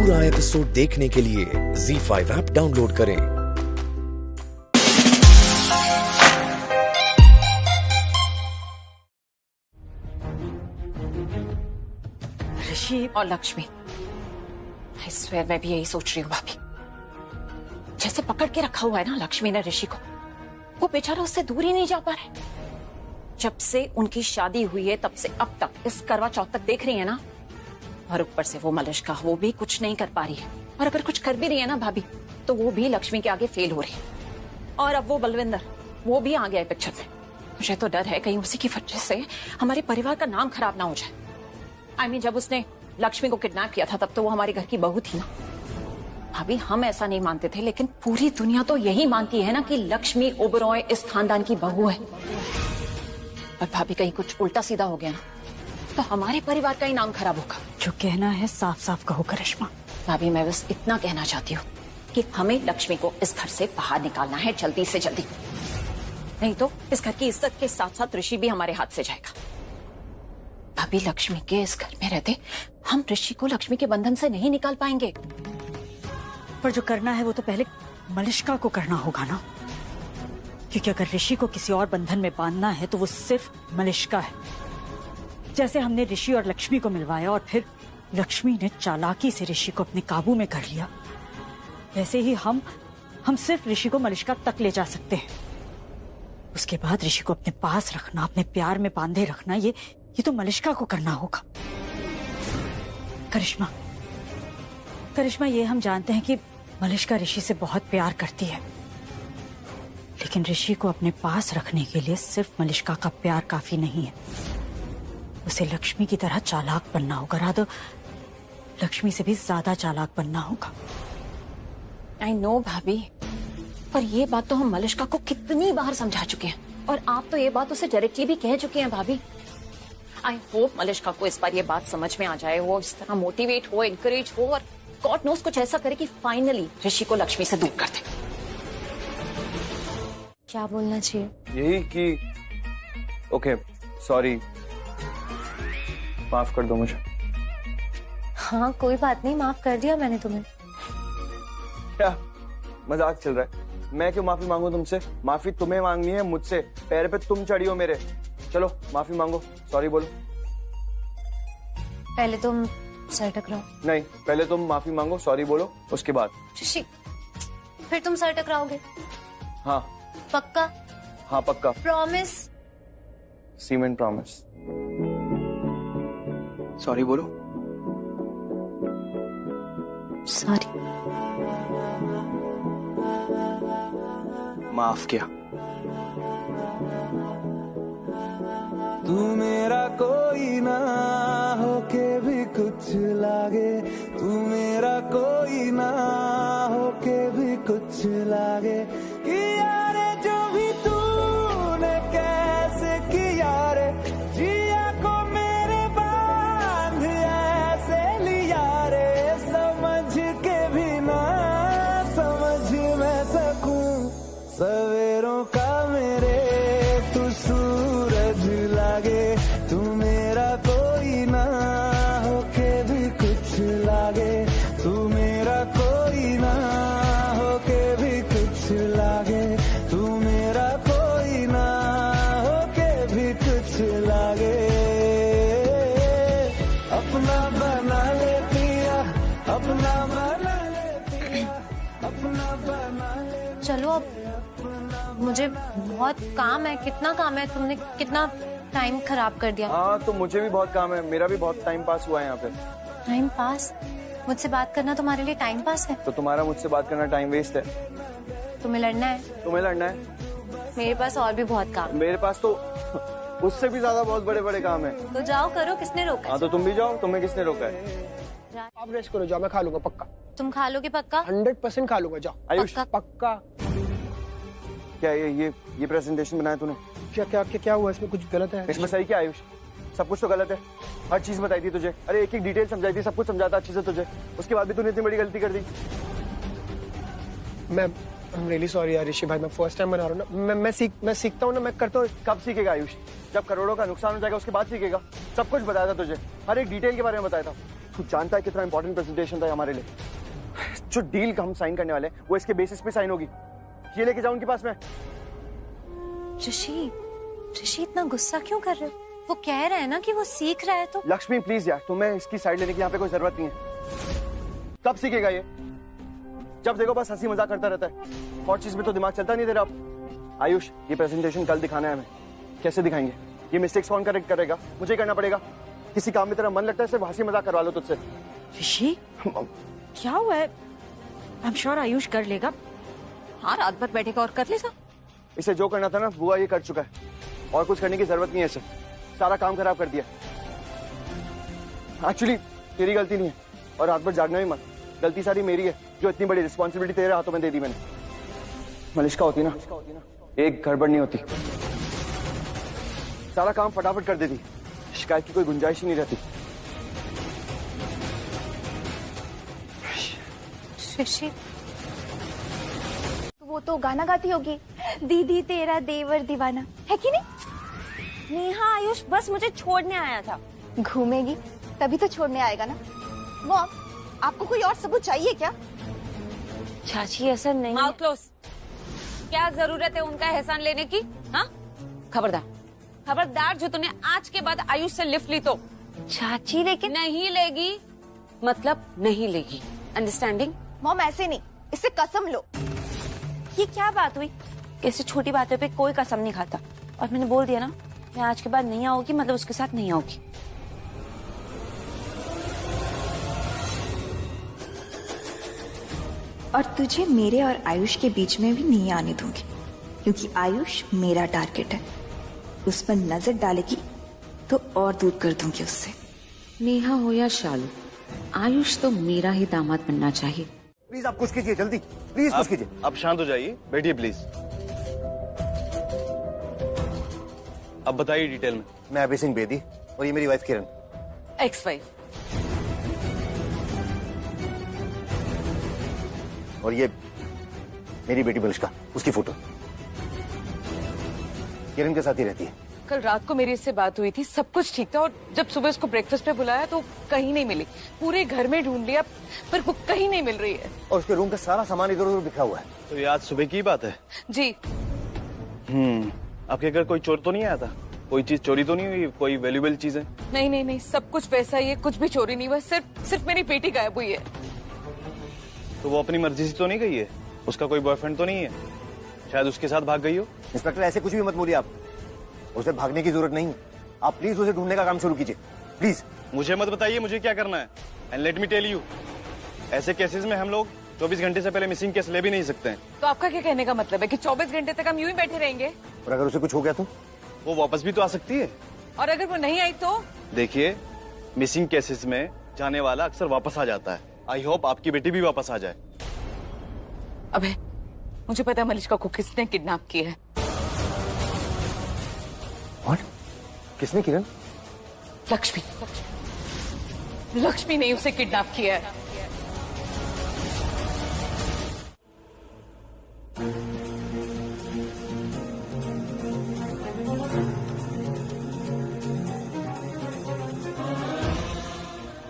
पूरा एपिसोड देखने के लिए ZEE5 ऐप डाउनलोड करें। ऋषि और लक्ष्मी, I swear मैं भी यही सोच रही हूँ भाभी। जैसे पकड़ के रखा हुआ है ना लक्ष्मी ने ऋषि को, वो बेचारा उससे दूर ही नहीं जा पा रहा है। जब से उनकी शादी हुई है तब से अब तक इस करवा चौथ तक देख रही है ना, और ऊपर से वो मलिष्का, वो भी कुछ नहीं कर पा रही है। और अगर कुछ कर भी रही है ना भाभी, तो वो भी लक्ष्मी के आगे फेल हो रही है। और अब वो बलविंदर, वो भी आ गया है पिक्चर में। मुझे तो डर है कहीं उसी की वजह से हमारे परिवार का नाम खराब ना हो जाए। जब उसने लक्ष्मी को किडनैप किया था तब तो वो हमारे घर की बहू थी ना भाभी। हम ऐसा नहीं मानते थे, लेकिन पूरी दुनिया तो यही मानती है ना कि लक्ष्मी ओबरॉय इस खानदान की बहू है। और भाभी कहीं कुछ उल्टा सीधा हो गया ना, तो हमारे परिवार का ही नाम खराब होगा। जो कहना है साफ साफ कहो करिश्मा। भाभी मैं बस इतना कहना चाहती हूँ कि हमें लक्ष्मी को इस घर से बाहर निकालना है जल्दी से जल्दी, नहीं तो इस घर की इज्जत के साथ साथ ऋषि भी हमारे हाथ से जाएगा। भाभी लक्ष्मी के इस घर में रहते हम ऋषि को लक्ष्मी के बंधन से नहीं निकाल पाएंगे। पर जो करना है वो तो पहले मलिष्का को करना होगा ना, क्योंकि अगर ऋषि को किसी और बंधन में बांधना है तो वो सिर्फ मलिष्का है। जैसे हमने ऋषि और लक्ष्मी को मिलवाया और फिर लक्ष्मी ने चालाकी से ऋषि को अपने काबू में कर लिया, वैसे ही हम सिर्फ ऋषि को मलिष्का तक ले जा सकते हैं। उसके बाद ऋषि को अपने पास रखना, अपने प्यार में बांधे रखना, ये तो मलिष्का को करना होगा। करिश्मा, ये हम जानते हैं कि मलिष्का ऋषि से बहुत प्यार करती है, लेकिन ऋषि को अपने पास रखने के लिए सिर्फ मलिष्का का प्यार काफी नहीं है। उसे लक्ष्मी की तरह चालाक बनना होगा, राधो लक्ष्मी से भी ज्यादा चालाक बनना होगा। आई नो भाभी, पर ये बात तो हम मलिष्का को कितनी बार समझा चुके हैं, और आप तो ये बात उसे डायरेक्टली भी कह चुके हैं भाभी। आई होप मलिष्का को इस बार ये बात समझ में आ जाए, वो इस तरह मोटिवेट हो, एनकरेज हो, और गॉड नोस कुछ ऐसा करे कि फाइनली ऋषि को लक्ष्मी से दूर कर दे। क्या बोलना चाहिए? यही कि ओके सॉरी, माफ कर दो मुझे। हाँ कोई बात नहीं, माफ कर दिया मैंने तुम्हें। क्या मजाक चल रहा है? मैं क्यों माफी मांगू तुमसे? माफी तुम्हें मांगनी है मुझसे, पैर पे तुम चढ़ी हो मेरे। चलो माफी मांगो, सॉरी बोलो। पहले तुम सर टकराओ। नहीं, पहले तुम माफी मांगो, सॉरी बोलो, उसके बाद ऋषि, फिर तुम सर टकराओगे? हाँ। पक्का? हाँ पक्का। प्रॉमिस? Cement promise. सॉरी बोलो। सॉरी। माफ किया। तू मेरा कोई ना होके भी कुछ लागे, तू मेरा कोई ना होके भी कुछ लागे। किया रे जो भी तूने कैसे किया रे, जिया को मेरे बांध ऐसे लिया रे, समझ के भी ना समझ मैं सकूं सवेरों का मेरे तू सूरज लागे। तू मेरा कोई ना होके भी कुछ लागे, तू मेरा कोई ना होके भी कुछ लागे, तू मेरा कोई ना होके भी कुछ लागे। अपना बना लेती है, अपना बना लेती है, अपना बना ले। चलो अब मुझे बहुत काम है। कितना काम है? तुमने कितना टाइम खराब कर दिया। हाँ तो मुझे भी बहुत काम है, मेरा भी बहुत टाइम पास हुआ है यहाँ पे। Time pass? मुझसे बात करना तुम्हारे लिए टाइम पास है? तो तुम्हारा मुझसे बात करना टाइम वेस्ट है। तुम्हें लड़ना है? तुम्हें लड़ना है? मेरे पास और भी बहुत काम है। मेरे पास तो उससे भी ज्यादा बहुत बड़े बड़े काम है। तो जाओ करो, किसने रोका? हाँ तो तुम भी जाओ, तुम्हें किसने रोका है? आप रेस्ट करो, जाओ, मैं खा लूंगा पक्का। तुम खा लोगे पक्का? 100% खा लूंगा, जाओ। आयुष पक्का। क्या ये प्रेजेंटेशन बनाया तूने? क्या हुआ इसमें? कुछ गलत है इसमें? सही क्या आयुष? सब कुछ तो गलत है। हर चीज बताई थी तुझे, अरे एक एक डिटेल समझाई थी, सब कुछ समझाता अच्छे से तुझे, उसके बाद भी तूने इतनी बड़ी गलती कर दी। मैं I'm really sorry यार ऋषि भाई, मैं फर्स्ट टाइम बना रहा हूँ ना। मैं सीखता हूँ ना, मैं करता हूँ। कब सीखेगा आयुष? जब करोड़ों का नुकसान हो जाएगा उसके बाद सीखेगा। सब कुछ बताया था तुझे, हर एक डिटेल के बारे में बताया था। तू जानता है कितना इंपॉर्टेंट प्रेजेंटेशन था हमारे लिए। जो डील हम साइन करने वाले हैं वो इसके बेसिस पे साइन होगी। ये लेके जाऊं उनके पास में। ऋषि, ऋषि इतना गुस्सा क्यों कर रहे हो? वो कह रहा है ना कि वो सीख रहा है तो। लक्ष्मी प्लीज यार, तुम्हें इसकी साइड लेने की यहाँ पे कोई जरूरत नहीं है। कब सीखेगा ये? जब देखो बस हंसी मजाक करता रहता है, और चीज में तो दिमाग चलता नहीं दे रहा अब। आयुष, ये प्रेजेंटेशन कल दिखाना है हमें। कैसे दिखाएंगे? ये मिस्टेक्स कौन करेक्ट करेगा? मुझे करना पड़ेगा। किसी काम में तेरा मन लगता है सिर्फ हंसी मजाक करवा लो तुझसे। ऋषि क्या हुआ है? आई एम श्योर आयुष कर लेगा। हाँ, रात भर बैठेगा और कर लेगा। इसे जो करना था ना बुआ ये कर चुका है, और कुछ करने की जरूरत नहीं है इसे। सारा काम खराब कर दिया। एक्चुअली तेरी गलती नहीं है, और रात भर जागना भी मत। गलती सारी मेरी है, जो इतनी बड़ी रिस्पॉन्सिबिलिटी तेरे हाथों में दे दी मैंने। मलिश्का होती ना, एक गड़बड़ नहीं होती, सारा काम फटाफट कर देती। शिकायत की कोई गुंजाइश ही नहीं रहती। ऋषि, वो तो गाना गाती होगी, दीदी तेरा देवर दीवाना, है कि नहीं? नेहा, आयुष बस मुझे छोड़ने आया था। घूमेगी तभी तो छोड़ने आएगा ना। मॉम, आपको कोई और सबूत चाहिए क्या? चाची ऐसा नहीं। Mouth close. क्या जरूरत है उनका एहसान लेने की? हाँ, खबरदार, खबरदार, जो तूने आज के बाद आयुष से लिफ्ट ली तो। चाची लेकिन नहीं लेगी, मतलब नहीं लेगी। अंडरस्टैंडिंग? मॉम ऐसे नहीं, इससे कसम लो। ये क्या बात हुई? कैसे छोटी बातों पे कोई कसम नहीं खाता। और मैंने बोल दिया ना, मैं आज के बाद नहीं आऊंगी, मतलब उसके साथ नहीं आऊंगी। और तुझे मेरे और आयुष के बीच में भी नहीं आने दूंगी, क्योंकि आयुष मेरा टारगेट है। उस पर नजर डालेगी तो और दूर कर दूंगी उससे। नेहा हो या शालू, आयुष तो मेरा ही दामाद बनना चाहिए। प्लीज आप कुछ कीजिए, जल्दी प्लीज कुछ कीजिए। आप शांत हो जाइए, बैठिए प्लीज। अब बताइए डिटेल में। मैं अभय सिंह बेदी, और ये मेरी वाइफ किरण। Ex wife. और ये मेरी बेटी मलिश्का, उसकी फोटो किरण के साथ ही रहती है। कल रात को मेरी इससे बात हुई थी, सब कुछ ठीक था, और जब सुबह उसको ब्रेकफास्ट पे बुलाया तो कहीं नहीं मिली। पूरे घर में ढूंढ लिया पर वो कहीं नहीं मिल रही है। और उसके रूम का सारा सामान इधर उधर बिखरा हुआ है। तो ये आज सुबह की बात है? जी। आपके घर कोई चोर तो नहीं आया था? कोई चीज चोरी तो नहीं हुई? कोई वैल्यूएबल चीज है? नहीं नहीं नहीं, सब कुछ वैसा ही है, कुछ भी चोरी नहीं हुआ। सिर्फ मेरी बेटी गायब हुई है। तो वो अपनी मर्जी से तो नहीं गई है? उसका कोई बॉयफ्रेंड तो नहीं है? शायद उसके साथ भाग गई हो। इंस्पेक्टर ऐसे कुछ भी मत बोलिए आप, उसे भागने की जरूरत नहीं है। आप प्लीज उसे ढूंढने का काम शुरू कीजिए, प्लीज। मुझे मत बताइए मुझे क्या करना है। And let me tell you, ऐसे केसेस में हम लोग 24 घंटे से पहले मिसिंग केस ले भी नहीं सकते हैं। तो आपका क्या कहने का मतलब है कि 24 घंटे तक हम यूं ही बैठे रहेंगे? और अगर उसे कुछ हो गया तो? वो वापस भी तो आ सकती है। और अगर वो नहीं आई तो? देखिए, मिसिंग केसेस में जाने वाला अक्सर वापस आ जाता है। आई होप आपकी बेटी भी वापस आ जाए। अबे, मुझे पता है मलिश्का को किसने किडनैप किया है। What? किसने किरण? लक्ष्मी। लक्ष्मी ने उसे किडनैप किया है।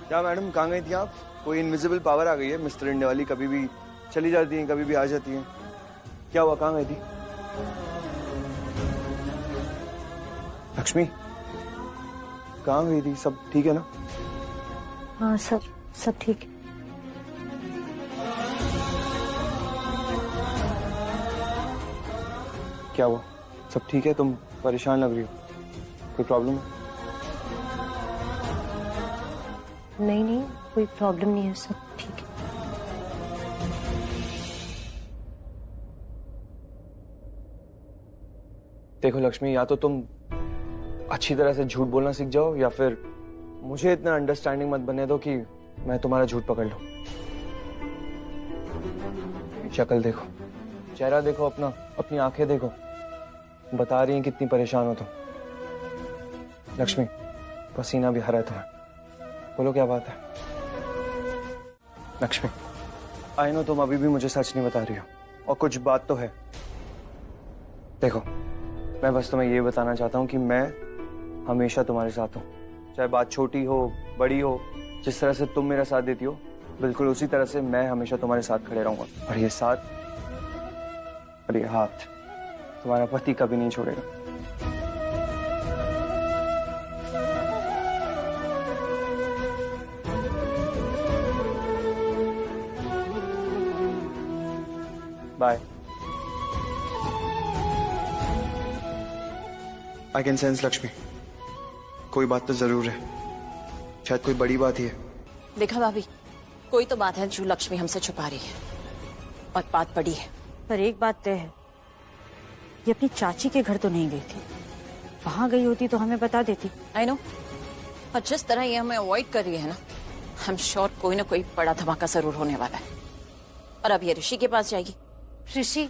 क्या मैडम, कहाँ गई थी आप? कोई इनविजिबल पावर आ गई है मिस्टर इंडिया वाली, कभी भी चली जाती है कभी भी आ जाती है। क्या हुआ, कहाँ गई थी? लक्ष्मी कहाँ गई थी? सब ठीक है ना? हाँ, सब ठीक है। क्या हुआ? सब ठीक है? तुम परेशान लग रही हो, कोई प्रॉब्लम है? नहीं, कोई प्रॉब्लम नहीं है, सब ठीक है। देखो लक्ष्मी, या तो तुम अच्छी तरह से झूठ बोलना सीख जाओ, या फिर मुझे इतना अंडरस्टैंडिंग मत बनने दो कि मैं तुम्हारा झूठ पकड़ लूं। शक्ल देखो, चेहरा देखो अपना, अपनी आंखें देखो, बता रही हैं कितनी परेशान हो तुम। लक्ष्मी, पसीना भी हरा है तुम्हें, बोलो क्या बात है? लक्ष्मी, आई नो तुम अभी भी मुझे सच नहीं बता रही हो, और कुछ बात तो है। देखो, मैं बस तुम्हें ये बताना चाहता हूँ कि मैं हमेशा तुम्हारे साथ हूँ, चाहे बात छोटी हो बड़ी हो, जिस तरह से तुम मेरा साथ देती हो बिल्कुल उसी तरह से मैं हमेशा तुम्हारे साथ खड़े रहूंगा। और ये साथ और ये हाथ तुम्हारा पति कभी नहीं छोड़ेगा। Bye. I can sense Lakshmi, कोई बात तो जरूर है, शायद कोई बड़ी बात ही है। देखा भाभी, कोई तो बात है जो लक्ष्मी हमसे छुपा रही है और बात बड़ी है। पर एक बात तय है, ये अपनी चाची के घर तो नहीं गई थी। वहां गई होती तो हमें बता देती। आई नो, और जिस तरह ये हमें अवॉइड कर रही है ना, आई एम श्योर कोई ना कोई बड़ा धमाका जरूर होने वाला है। और अब ये ऋषि के पास जाएगी। ऋषि,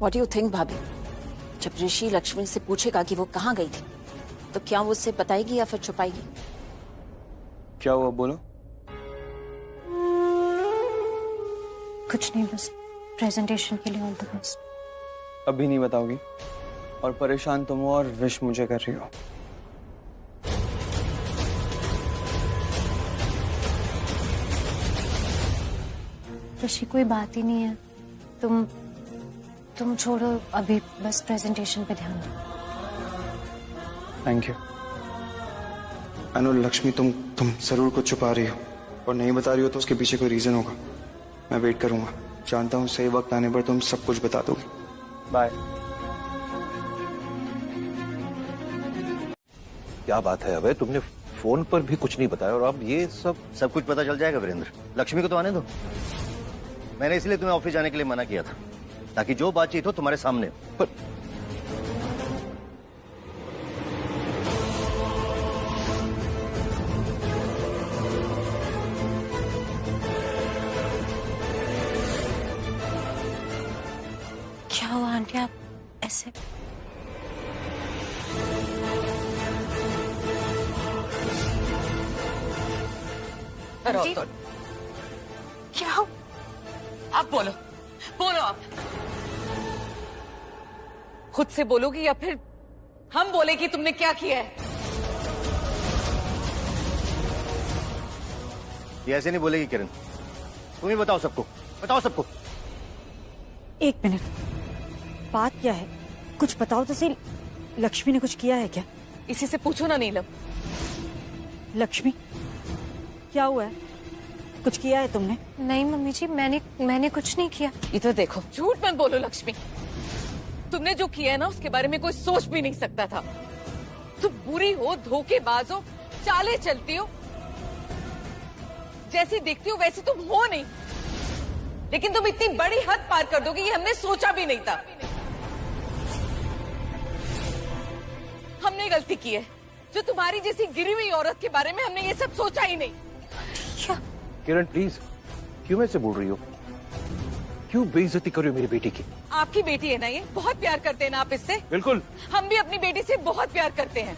What do you think, भाभी? जब ऋषि लक्ष्मी से पूछेगा कि वो कहाँ गई थी, तो क्या वो उससे बताएगी या फिर छुपाएगी? क्या हुआ, बोलो। कुछ नहीं, बस प्रेजेंटेशन के लिए ऑल द बेस्ट। अभी नहीं बताओगी और परेशान तुम हो और विश मुझे कर रही हो। ऋषि, कोई बात ही नहीं है, तुम छोड़ो अभी, बस प्रेजेंटेशन पे ध्यान दो। Thank you. अनु, लक्ष्मी तुम जरूर कुछ छुपा रही हो और नहीं बता रही हो तो उसके पीछे कोई रीजन होगा। मैं वेट करूंगा, जानता हूँ सही वक्त आने पर तुम सब कुछ बता दोगी। बाय। क्या बात है अबे, तुमने फोन पर भी कुछ नहीं बताया और अब ये सब कुछ पता चल जाएगा वीरेंद्र। लक्ष्मी को तो आने दो। मैंने इसलिए तुम्हें ऑफिस जाने के लिए मना किया था, ताकि जो बातचीत हो तुम्हारे सामने। पर क्या हुआ आंटी, आप ऐसे? आंटी, क्या हो? आप बोलो आप खुद से बोलोगी या फिर हम बोले कि तुमने क्या किया है? ये ऐसे नहीं बोलेगी किरण, तुम ही बताओ सबको, बताओ सबको। एक मिनट, बात क्या है? कुछ बताओ तो सही। लक्ष्मी ने कुछ किया है क्या? इसी से पूछो ना नीलम। लक्ष्मी, क्या हुआ है? कुछ किया है तुमने? नहीं मम्मी जी, मैंने कुछ नहीं किया। इधर देखो, झूठ मत बोलो लक्ष्मी। तुमने जो किया है ना, उसके बारे में कोई सोच भी नहीं सकता था। तुम बुरी हो, धोखेबाज हो, चाले चलती हो, जैसी दिखती हो वैसी तुम हो नहीं, लेकिन तुम इतनी बड़ी हद पार कर दोगे ये हमने सोचा भी नहीं था। हमने गलती की है, जो तुम्हारी जैसी गिरी हुई औरत के बारे में हमने ये सब सोचा ही नहीं। क्या? किरण प्लीज, क्यों ऐसे बोल रही हो? क्यों बेइज्जती कर रही हो मेरी बेटी की? आपकी बेटी है ना ये, बहुत प्यार करते हैं ना आप इससे? बिल्कुल। हम भी अपनी बेटी से बहुत प्यार करते हैं,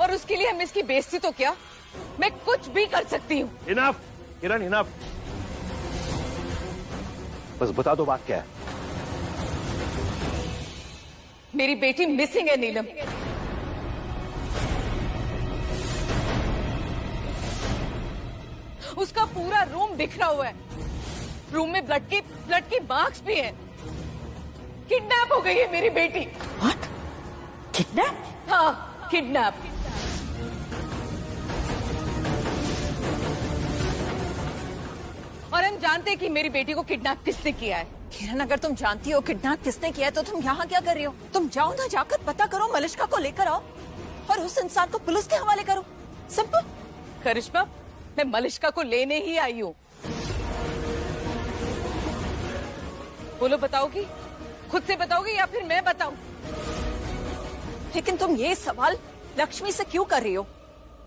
और उसके लिए हमने इसकी बेइज्जती तो क्या, मैं कुछ भी कर सकती हूँ। इनफ किरण, इनफ। बस बता दो बात क्या है। मेरी बेटी मिसिंग है नीलम। उसका पूरा रूम बिखरा हुआ है, रूम में ब्लड की मार्क्स भी हैं। किडनैप हो गई है मेरी बेटी। What? किडनैप? हाँ, किडनैप। और हम जानते हैं कि मेरी बेटी को किडनैप किसने किया है। किरण, अगर तुम जानती हो किडनैप किसने किया है तो तुम यहाँ क्या कर रही हो? तुम जाओ ना, जाकर पता करो, मलिष्का को लेकर आओ और उस इंसान को पुलिस के हवाले करो। सिंपल। करिश्मा, मैं मलिष्का को लेने ही आई हूँ। बोलो, बताओगी? खुद से बताओगी या फिर मैं बताऊं? लेकिन तुम ये सवाल लक्ष्मी से क्यों कर रही हो?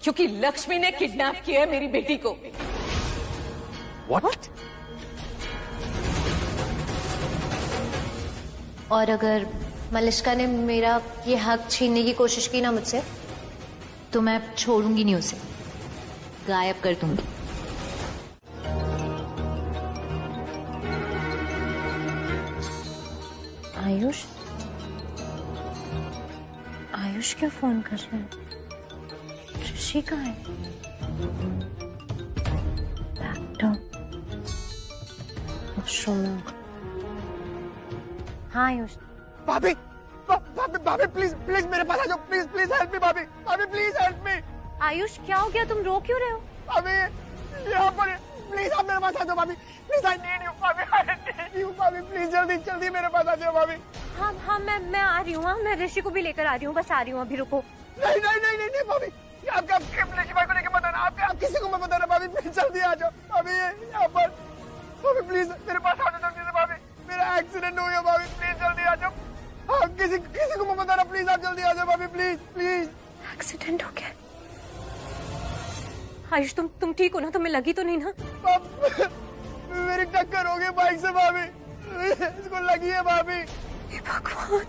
क्योंकि लक्ष्मी ने किडनैप किया है मेरी बेटी को। What? और अगर मलिष्का ने मेरा ये हक छीनने की कोशिश की ना मुझसे, तो मैं छोड़ूंगी नहीं उसे, गायब कर दूंगी। आयुष, आयुष क्यों फोन कर रहे हैं? ऋषि कहाँ है? लैपटॉप वॉशरूम में होगा। हाँ आयुष। भाभी भाभी भाभी प्लीज प्लीज मेरे पास आ जाओ, प्लीज प्लीज हेल्प मी भाभी, भाभी प्लीज हेल्प मी। आयुष क्या हो गया, तुम रो क्यों रहे हो? भाभी यहाँ पर प्लीज आप मेरे पास आ जाओ भाभी, प्लीज आई नीड यू भाभी, आई नीड यू भाभी, प्लीज जल्दी जल्दी मेरे पास आ जाओ भाभी। हाँ हाँ मैं आ रही हूँ, मैं ऋषि को भी लेकर आ रही हूँ, बस आ रही हूँ, अभी रुको। नहीं नहीं नहीं नहीं, नहीं भाभी, आपका ऋषि भाई को लेकर मत आना, आप किसी को मत बताना भाभी, प्लीज जल्दी आ जाओ भाभी, यहाँ पर भाभी प्लीज मेरे पास आ जाओ जल्दी से भाभी, मेरा एक्सीडेंट हो गया भाभी, प्लीज जल्दी आ जाओ। हाँ किसी को मत बताना, प्लीज आप जल्दी आ जाओ भाभी, प्लीज प्लीज। एक्सीडेंट हो गया? आयुष तुम ठीक हो ना? तुम्हें लगी तो नहीं ना? मेरी टक्कर हो गई बाइक से भाभी, इसको लगी है भाभी। हे भगवान,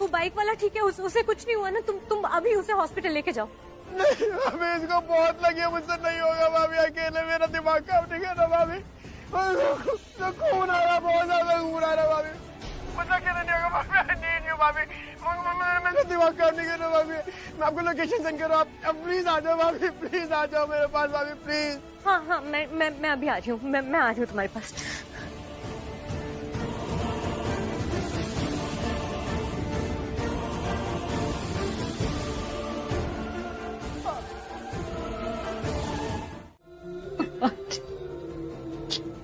वो बाइक वाला ठीक है, उसे कुछ नहीं हुआ ना? तुम अभी उसे हॉस्पिटल लेके जाओ। नहीं भाभी, इसको बहुत लगी है, मुझसे नहीं होगा भाभी, अकेले मेरा दिमाग काम नहीं है ना भाभी, तो खून आ रहा, बहुत ज्यादा खून आ रहा भाभी, मुझसे अकेले नहीं होगा भाभी, आई नीड यू भाभी, मेरा दिमाग काम नहीं कर रहा भाभी, मैं आपको लोकेशन सेंड कर रहा हूँ, आप प्लीज आ जाओ भाभी, प्लीज आ जाओ मेरे पास भाभी, प्लीज। हाँ हाँ मैं अभी आ रही हूँ, मैं आ रही हूँ तुम्हारे पास।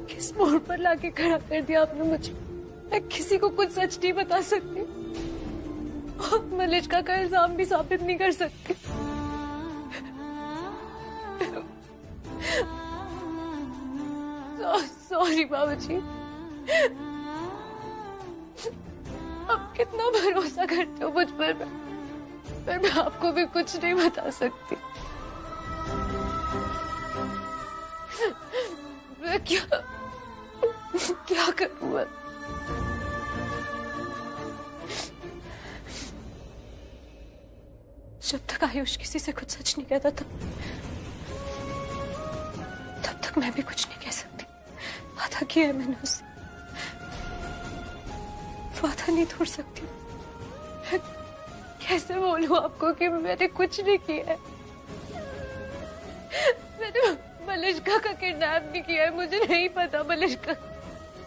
किस मोड़ पर लाके खड़ा कर दिया आपने मुझे? मैं किसी को कुछ सच नहीं बता सकती और मलिष्का का इल्जाम भी साबित नहीं कर सकती। सॉरी बाबूजी, आप कितना भरोसा करते हो मुझ पर मैं आपको भी कुछ नहीं बता सकती। मैं क्या करूं मैं? जब तक आयुष किसी से कुछ सच नहीं कहता तब तक मैं भी कुछ नहीं कह सकती। वादा किया है मैंने उससे, वादा नहीं तोड़ सकती। कैसे बोलूं आपको कि मैंने कुछ नहीं किया है? मैंने मलिष्का का किडनैप नहीं किया है, मुझे नहीं पता मलिष्का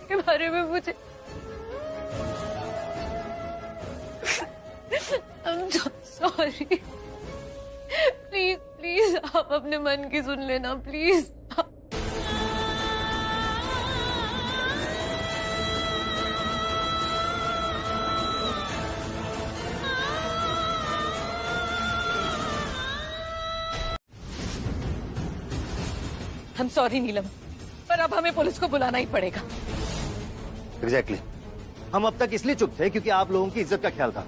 के बारे में मुझे। I'm so sorry. Please please आप अपने मन की सुन लेना प्लीज। I'm sorry नीलम, पर अब हमें पुलिस को बुलाना ही पड़ेगा। Exactly. हम अब तक इसलिए चुप थे क्योंकि आप लोगों की इज्जत का ख्याल था।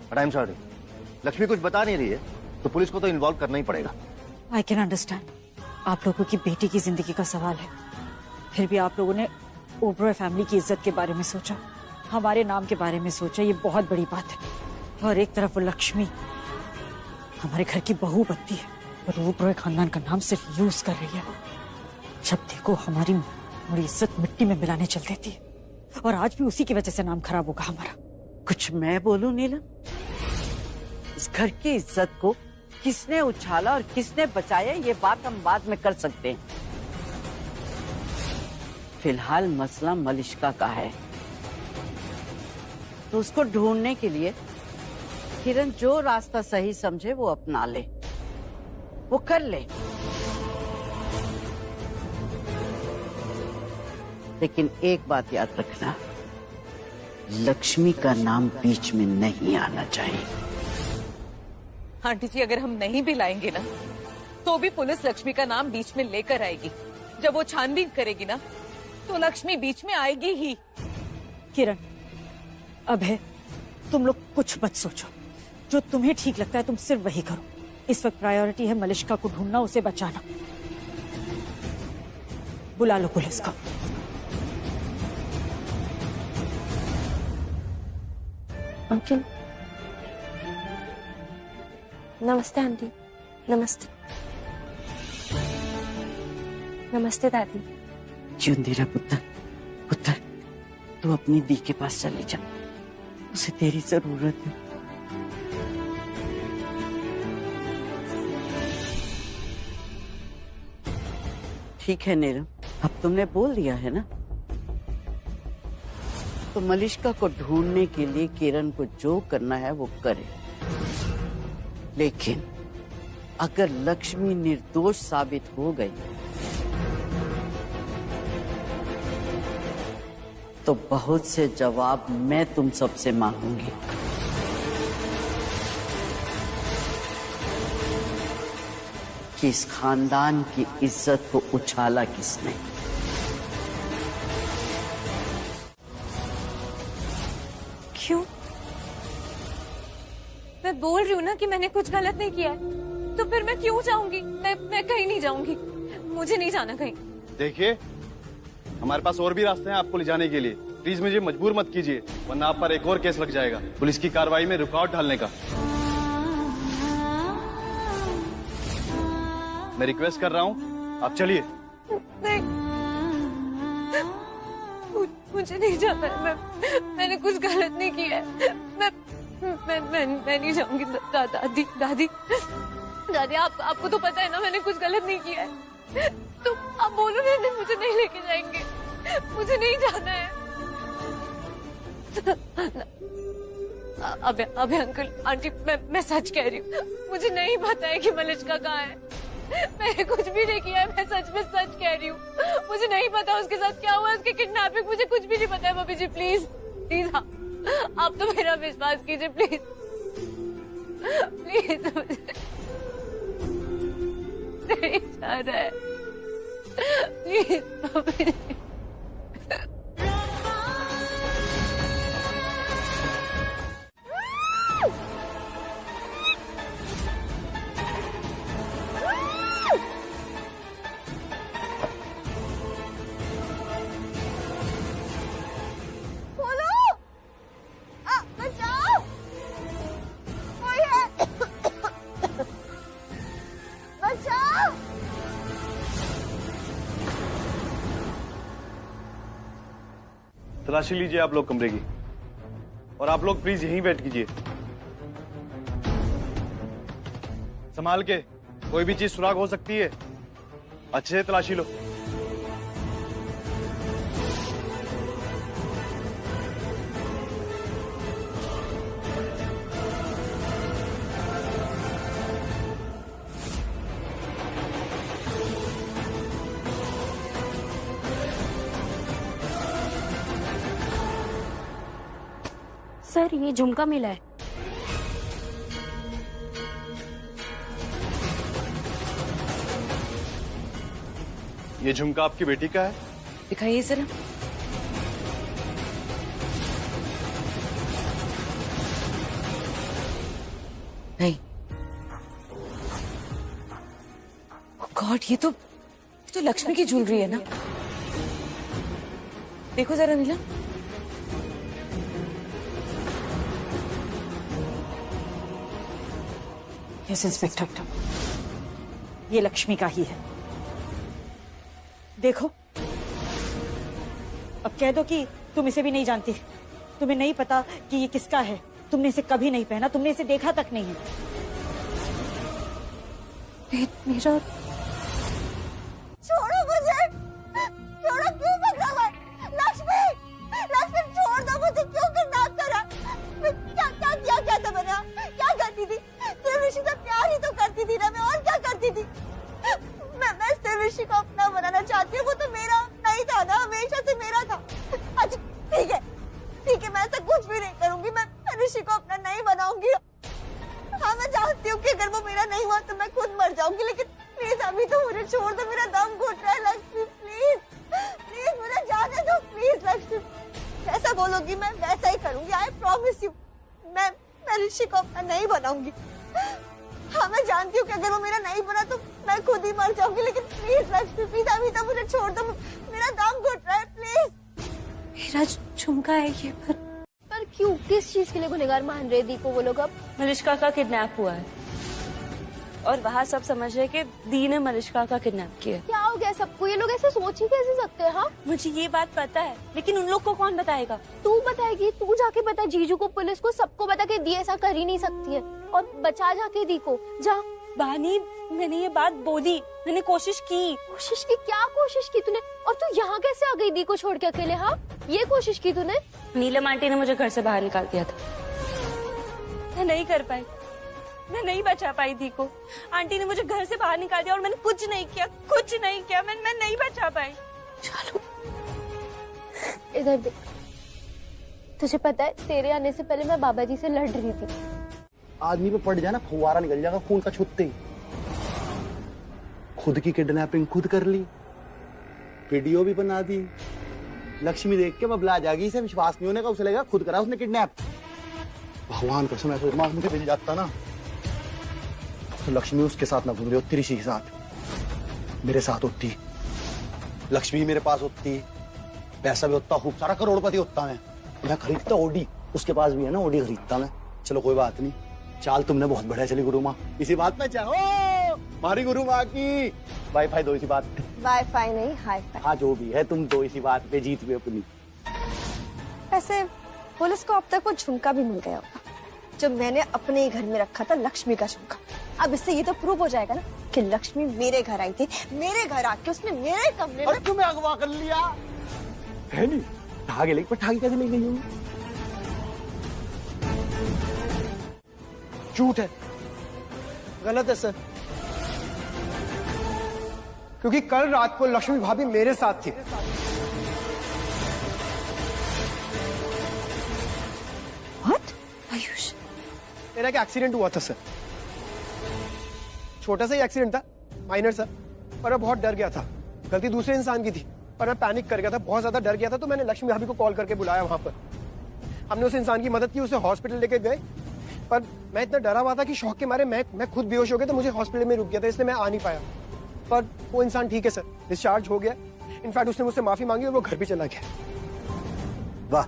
But I'm sorry. लक्ष्मी कुछ बता नहीं रही है तो पुलिस को तो इन्वॉल्व करना ही पड़ेगा। I can understand. आप लोगों की बेटी की जिंदगी का सवाल है, फिर भी आप लोगों ने ओबरॉय फैमिली की इज्जत के बारे में सोचा, हमारे नाम के बारे में सोचा, ये बहुत बड़ी बात है। और एक तरफ वो लक्ष्मी हमारे घर की बहू बनती है और ओबरॉय खानदान का नाम सिर्फ यूज कर रही है। जब देखो हमारी इज्जत मिट्टी में मिलाने चल देती है और आज भी उसी की वजह से नाम खराब होगा हमारा। कुछ मैं बोलूं नीलम? इस घर की इज्जत को किसने उछाला और किसने बचाया ये बात हम बाद में कर सकते हैं। फिलहाल मसला मलिष्का का है तो उसको ढूंढने के लिए किरण जो रास्ता सही समझे वो अपना ले, वो कर ले। लेकिन एक बात याद रखना, लक्ष्मी का नाम बीच में नहीं आना चाहिए। आंटी जी अगर हम नहीं भी लाएंगे ना तो भी पुलिस लक्ष्मी का नाम बीच में लेकर आएगी। जब वो छानबीन करेगी ना तो लक्ष्मी बीच में आएगी ही। किरण, अभय, तुम लोग कुछ मत सोचो, जो तुम्हें ठीक लगता है तुम सिर्फ वही करो। इस वक्त प्रायोरिटी है मलिष्का को ढूंढना, उसे बचाना। बुला लो पुलिस को। अंकल नमस्ते आंटी। नमस्ते। नमस्ते दादी। चुंदीरा पुत्र, पुत्र तू अपनी दी के पास चले जा, उसे तेरी जरूरत है। ठीक है नीलम, अब तुमने बोल दिया है ना, तो मलिष्का को ढूंढने के लिए किरण को जो करना है वो करे। लेकिन अगर लक्ष्मी निर्दोष साबित हो गई तो बहुत से जवाब मैं तुम सबसे मांगूंगी। कि इस खानदान की इज्जत को उछाला किसने। क्यों? मैं बोल रही हूँ ना कि मैंने कुछ गलत नहीं किया है, तो फिर मैं क्यों जाऊंगी? मैं कहीं नहीं जाऊंगी, मुझे नहीं जाना कहीं। देखिए, हमारे पास और भी रास्ते हैं आपको ले जाने के लिए। प्लीज मुझे मजबूर मत कीजिए, वरना आप पर एक और केस लग जाएगा, पुलिस की कार्रवाई में रुकावट डालने का। मैं रिक्वेस्ट कर रहा हूँ, आप चलिए। नहीं, मुझे नहीं जाना है। मैंने कुछ गलत नहीं किया है। मैं नहीं जाऊंगी। दादी दादी दादी, आपको तो पता है ना मैंने कुछ गलत नहीं किया है। तो आप बोलो ना, मुझे नहीं लेके जाएंगे, मुझे नहीं जाना है। अबे अंकल आंटी, मैं सच कह रही हूँ, मुझे नहीं पता है कि मलिष्का कहाँ है। मैंने कुछ भी नहीं किया है, मैं सच में सच कह रही हूँ। मुझे नहीं पता उसके साथ क्या हुआ, उसकी किडनैपिंग, मुझे कुछ भी नहीं पता है। भाभी जी प्लीज प्लीज, आप तो मेरा विश्वास कीजिए प्लीज प्लीज। मुझे नहीं जाना है प्लीज भाभी जी। तलाशी लीजिए आप लोग कमरे की, और आप लोग प्लीज यहीं वेट कीजिए। संभाल के, कोई भी चीज सुराग हो सकती है, अच्छे से तलाशी लो। सर, ये झुमका मिला है। ये झुमका आपकी बेटी का है? दिखाइए जरा। नहीं, गॉड, ये तो लक्ष्मी की ज्वेलरी है ना। देखो जरा नीला। यस इंस्पेक्टर, ये लक्ष्मी का ही है। देखो, अब कह दो कि तुम इसे भी नहीं जानती, तुम्हें नहीं पता कि ये किसका है, तुमने इसे कभी नहीं पहना, तुमने इसे देखा तक नहीं है। मेरा छोड़ो मुझे, छोड़ो, क्यों पकड़ा हुआ है? लक्ष्मी, लक्ष्मी छोड़ दो मुझे, क्यों किडनैप करा? क्या क्या था मैंने? क्या करती थी? सिर्फ ऋषि से प्यार ही तो करती थी ना मैं, और क्या करती थी? मैं सिर्फ ऋषि को अपना बनाना चाहती हूँ, वो तो मेरा नहीं था ना, हमेशा से मेरा था। अच्छा ठीक है, ठीक है, मैं ऐसा कुछ भी नहीं करूंगी, मैं ऋषि को अपना नहीं बनाऊंगी। हाँ मैं जानती हूँ कि अगर वो मेरा नहीं हुआ तो मैं खुद मर जाऊंगी, लेकिन प्लीज अभी तो मुझे छोड़ दो, मेरा दम घुट रहा है। लक्ष्मी प्लीज प्लीज मुझे जाने दो, प्लीज लक्ष्मी। जैसा बोलोगी मैं वैसा ही करूंगी, आई प्रॉमिस यू। मैं ऋषि को अपना नहीं बनाऊंगी। हाँ मैं जानती हूँ कि अगर वो मेरा नहीं बना तो मैं खुद ही मर जाऊंगी, लेकिन प्लीज लक्ष्मी, प्लीज अभी तो मुझे छोड़ दो, मेरा दम घुट रहा है, प्लीज। मेरा झुमका है ये, पर क्यों, किस चीज के लिए गुनहगार मान रहे दी को वो लोग अब? मलिश्का का किडनैप हुआ है और वहाँ सब समझ रहे कि दी ने मलिश्का का किडनैप किया। क्या हो गया सबको? ये लोग ऐसे सोच ही कैसे सकते हैं? हाँ, मुझे ये बात पता है, लेकिन उन लोग को कौन बताएगा? तू बताएगी, तू जाके बता जीजू को, पुलिस को, सबको बता के दी ऐसा कर ही नहीं सकती है, और बचा जाके दी को। जा बानी, मैंने ये बात बोली, मैंने कोशिश की। कोशिश की? क्या कोशिश की तूने? और तू यहाँ कैसे आ गई दी को छोड़ के अकेले? हाँ, ये कोशिश की तूने? नीलम आंटी ने मुझे घर से बाहर निकाल दिया था, मैं नहीं कर पाई, मैं नहीं बचा पाई दी को। आंटी ने मुझे घर से बाहर निकाल दिया और मैंने कुछ नहीं किया, कुछ नहीं किया, मैं नहीं बचा पाई। चलो इधर देख, तुझे पता है तेरे आने से पहले मैं बाबा जी से लड़ रही थी। आदमी पे पड़ जाए ना, फुवारा निकल जाएगा खून का छुट्टे ही। खुद की किडनैपिंग खुद कर ली, वीडियो भी बना दी। लक्ष्मी देख के बबला जाएगी, इसे विश्वास नहीं होने का, उसे लगेगा खुद करा उसने किडनैप। भगवान कसम ऐसे दिमाग मुझे मिल जाता ना तो लक्ष्मी उसके साथ ना घूम रही होती, ऋषि के साथ मेरे साथ होती। लक्ष्मी मेरे पास होती, पैसा भी होता, खूब सारा करोड़पति होता। मैं खरीदता ओडी, उसके पास भी है ना, ओडी खरीदता मैं। चलो कोई बात नहीं, चाल तुमने बहुत बढ़िया चली गुरु माँ, इसी बात में चाहो हमारी गुरु माँ की। वाईफाई दो इसी बात पे। वाईफाई नहीं, हाईफाई। हाँ जो भी है, तुम दो इसी बात पे जीत भी अपनी। वैसे पुलिस को अब तक वो झुमका भी मिल गया होगा जो मैंने अपने ही घर में रखा था, लक्ष्मी का झुमका। अब इससे ये तो प्रूव हो जाएगा ना कि लक्ष्मी मेरे घर आई थी, मेरे घर आके उसने मेरे कमरे में तुम्हें अगवा कर लिया है। नहीं ठागे लेके, पर ठागी कैसे ले गई हूँ? झूठ है, गलत है सर, क्योंकि कल रात को लक्ष्मी भाभी मेरे साथ थी। What? आयुष, मेरा एक एक्सीडेंट हुआ था सर, छोटा सा ही एक्सीडेंट था, माइनर सा, पर मैं बहुत डर गया था। गलती दूसरे इंसान की थी, पर मैं पैनिक कर गया था, बहुत ज्यादा डर गया था। तो मैंने लक्ष्मी भाभी को कॉल करके बुलाया वहां पर। हमने उस इंसान की मदद की, उसे हॉस्पिटल लेके गए, पर मैं इतना डरा हुआ था कि शौक के मारे मैं खुद बेहोश हो गया, तो मुझे हॉस्पिटल में रुक गया था, इसलिए मैं आ नहीं पाया। पर वो इंसान ठीक है सर, डिस्चार्ज हो गया। इनफैक्ट उसने मुझसे माफी मांगी और वो घर भी चला गया। वाह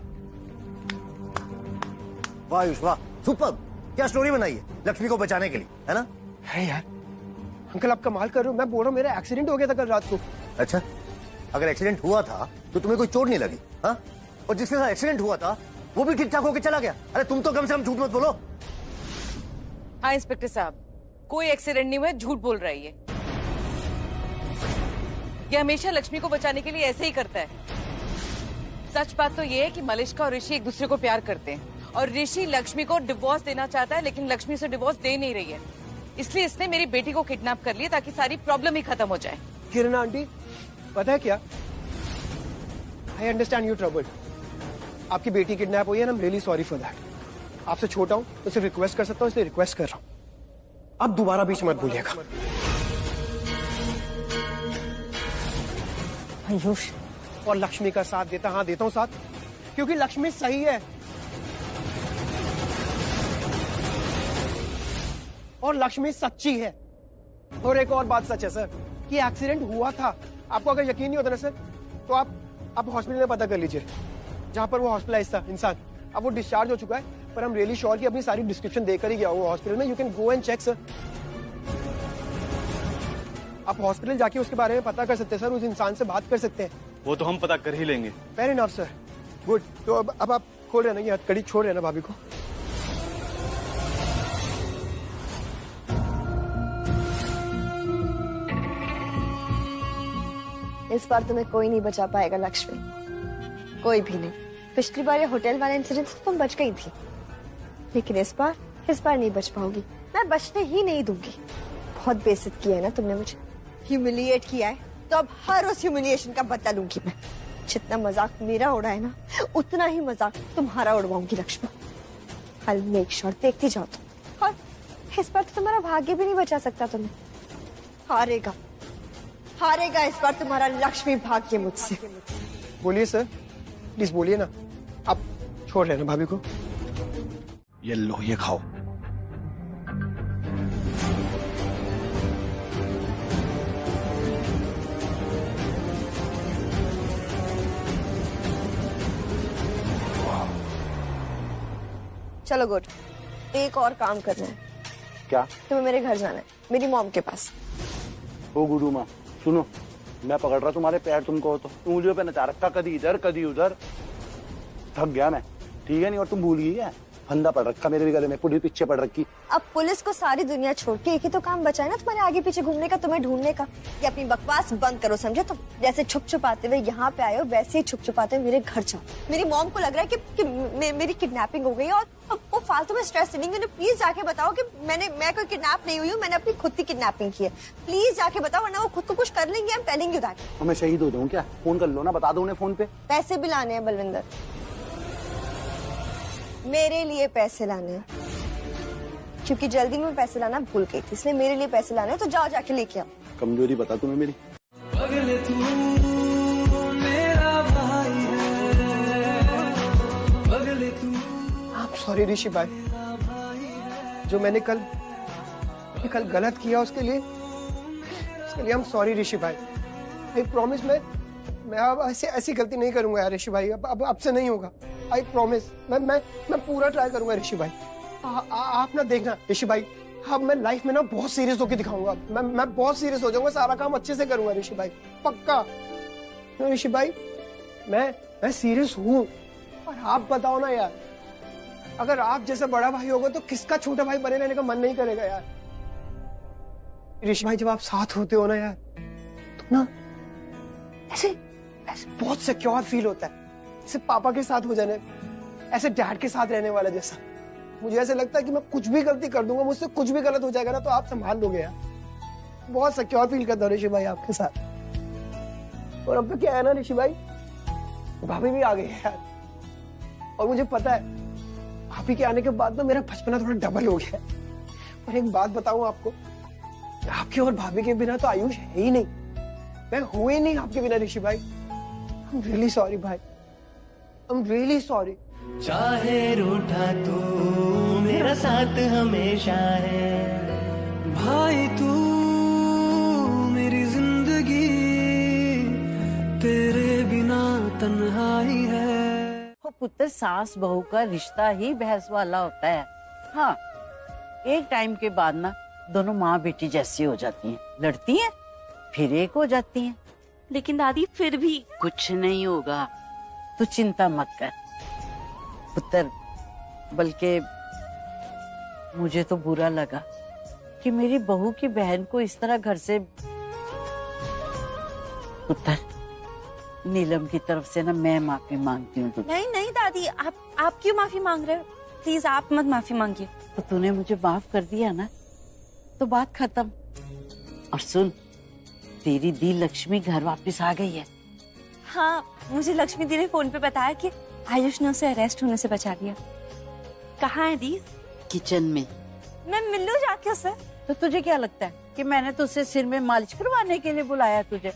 वाह आयुष वाह, सुपर, क्या स्टोरी बनाई है लक्ष्मी को बचाने के लिए, है ना? है यार। अंकल आप कमाल कर रहे हो, मैं बोल रहा हूँ मेरा एक्सीडेंट हो गया था कल रात को। अच्छा, अगर एक्सीडेंट हुआ था तो तुम्हें कोई चोट नहीं लगी? हाँ, और जिसके साथ एक्सीडेंट हुआ था वो भी ठीक ठाक होकर चला गया। अरे तुम तो कम से कम झूठ मत बोलो। हाँ इंस्पेक्टर साहब, कोई एक्सीडेंट नहीं हुआ है, झूठ बोल रही है। ये हमेशा लक्ष्मी को बचाने के लिए ऐसे ही करता है। सच बात तो ये है कि मलिश्का और ऋषि एक दूसरे को प्यार करते हैं, और ऋषि लक्ष्मी को डिवोर्स देना चाहता है, लेकिन लक्ष्मी उसे डिवोर्स दे नहीं रही है। इसलिए इसने मेरी बेटी को किडनैप कर लिया ताकि सारी प्रॉब्लम ही खत्म हो जाए। किरण आंटी, पता है क्या, आई अंडरस्टैंड यू ट्रबल। आपकी बेटी किडनैप हुई है, I am really sorry for that. आपसे छोटा हूं तो सिर्फ रिक्वेस्ट कर सकता हूं, इसलिए रिक्वेस्ट कर रहा हूं, अब दोबारा बीच मत बोलिएगा। आयुष, और लक्ष्मी का साथ देता, हाँ देता हूं साथ, क्योंकि लक्ष्मी सही है और लक्ष्मी सच्ची है। और एक और बात सच है सर कि एक्सीडेंट हुआ था। आपको अगर यकीन नहीं होता ना सर, तो आप हॉस्पिटल में पता कर लीजिए जहां पर वो हॉस्पिटलाइज था इंसान। अब वो डिस्चार्ज हो चुका है, पर हम रियली श्योर कि अपनी सारी डिस्क्रिप्शन देकर ही गया वो हॉस्पिटल में। You can go and check sir. आप हॉस्पिटल जाके उसके बारे में पता कर सकते हैं सर, उस इंसान से बात कर सकते हैं। वो तो हम पता कर ही लेंगे। Fair enough sir, good. तो अब आप खोल रहे ना, ये हथकड़ी छोड़ रहे ना भाभी को। इस बार तुम्हें कोई नहीं बचा पाएगा लक्ष्मी, कोई भी नहीं। पिछली बार ये होटल वाला इंसिडेंट से तुम बच गई थी, लेकिन इस बार नहीं बच पाओगी। मैं बचने ही नहीं दूंगी। बहुत बेइज्जत किया है ना तुमने मुझे, ह्यूमिलिएट किया है, तो अब हर उस ह्यूमिलिएशन का बदला लूंगी मैं। जितना मजाक मेरा उड़ा है ना, उतना ही मजाक तुम्हारा उड़वाऊंगी लक्ष्मी। I'll make sure, देखती जाओ तुम। और इस बार तो तुम्हारा भाग्य भी नहीं बचा सकता तुम्हें। हारेगा इस बार तुम्हारा लक्ष्मी भाग्य मुझसे। बोलिए सर, प्लीज बोलिए ना। आप छोड़ रहे ना भाभी को? ये लो, ये खाओ। चलो गुड, एक और काम करना है। क्या? तुम्हें मेरे घर जाना है, मेरी मॉम के पास। ओ गुरु माँ सुनो, मैं पकड़ रहा तुम्हारे पैर, तुमको तो तुम मुझे पे नचा रखा, कभी इधर कभी उधर, थक गया मैं, ठीक है नहीं? और तुम भूल गई है, फंदा पड़ रखा मेरे भी गले में, पुलिस पीछे पड़ रखी। अब पुलिस को सारी दुनिया छोड़ के एक ही तो काम बचा है ना तुम्हारे आगे पीछे घूमने का, तुम्हें ढूंढने का। ये अपनी बकवास बंद करो, समझे? तुम जैसे छुप छुपाते हुए यहाँ पे आए हो, वैसे ही छुप छुपाते हुए मेरे घर जाओ। मेरी मॉम को लग रहा है कि मेरी किडनैपिंग हो गई है और अब वो फालतू में स्ट्रेस नहीं। उन्हें प्लीज जाके बताओ कि मैं कोई किडनैप नहीं हुई हूँ, मैंने अपनी खुद की किडनैपिंग की है। प्लीज जाके बताओ, वरना वो खुद को कुछ कर लेंगे। I am telling you that. मैं शहीद हो जाऊँ क्या? फोन कर लो ना, बता दो उन्हें फोन पे। पैसे भी लाने हैं बलविंदर, मेरे लिए पैसे लाने हैं, क्योंकि जल्दी में पैसे लाना भूल गई थी, इसलिए मेरे लिए पैसे लाने हैं। तो जाओ जाके लेके आओ। कमजोरी बता तुम्हें मेरी। पगले तू मेरा भाई है, पगले तू। आप सॉरी ऋषि भाई, जो मैंने कल गलत किया उसके लिए हम सॉरी ऋषि भाई। आई प्रॉमिस मैं अब ऐसी गलती नहीं करूंगा यार ऋषि भाई। अब से नहीं होगा, आई प्रॉमिस। मैं पूरा ट्राई करूंगा ऋषि भाई। आप ना देखना ऋषि भाई, अब मैं लाइफ में ना बहुत सीरियस होकर दिखाऊंगा। मैं बहुत सीरियस हो जाऊंगा, सारा काम अच्छे से करूंगा ऋषि भाई, पक्का। ऋषि भाई मैं सीरियस हूँ। और आप बताओ ना यार, अगर आप जैसा बड़ा भाई होगा तो किसका छोटा भाई बने रहने का मन नहीं करेगा यार। ऋषि भाई जब आप साथ होते हो ना यार, तो ना ऐसे बहुत सिक्योर फील होता है, जैसे पापा के साथ हो जाने, ऐसे डैड के साथ रहने वाला जैसा। मुझे ऐसे लगता है कि मैं कुछ भी गलती कर दूंगा, मुझसे कुछ भी गलत हो जाएगा ना तो आप संभाल लोगे यार। बहुत सिक्योर फील करता हूँ ऋषि भाई आपके साथ। और अब तो क्या है ना ऋषि भाई, भाभी भी आ गई है यार। और मुझे पता है भाभी के आने के बाद ना मेरा बचपना थोड़ा डबल हो गया है। और एक बात बताऊं आपको, आपके और भाभी के बिना तो आयुष है ही नहीं, मैं हूं ही नहीं आपके बिना ऋषि भाई। I'm really sorry भाई, I'm really sorry। चाहे रूठा तू मेरा साथ हमेशा है, भाई तू मेरी जिंदगी, तेरे बिना तन्हाई है। वो पुत्र सास बहू का रिश्ता ही बहस वाला होता है। हाँ, एक टाइम के बाद ना दोनों माँ बेटी जैसी हो जाती हैं, लड़ती हैं फिर एक हो जाती हैं। लेकिन दादी फिर भी कुछ नहीं होगा, तू चिंता मत कर पुत्र। बल्कि मुझे तो बुरा लगा कि मेरी बहू की बहन को इस तरह घर से। पुत्र, नीलम की तरफ से ना मैं माफी मांगती हूँ। नहीं नहीं दादी, आप क्यों माफी मांग रहे हो? प्लीज आप मत माफी मांगिए। तो तूने मुझे माफ कर दिया ना, तो बात खत्म। और सुन, तेरी दी लक्ष्मी घर वापस आ गई है। हाँ, मुझे लक्ष्मी दी ने फोन पे बताया कि आयुष ने उसे अरेस्ट होने से बचा लिया। कहाँ है दी? किचन में। मैं मिल लूं जाके उससे। तो तुझे क्या लगता है कि मैंने तुझसे सिर में मालिश करवाने के लिए बुलाया तुझे?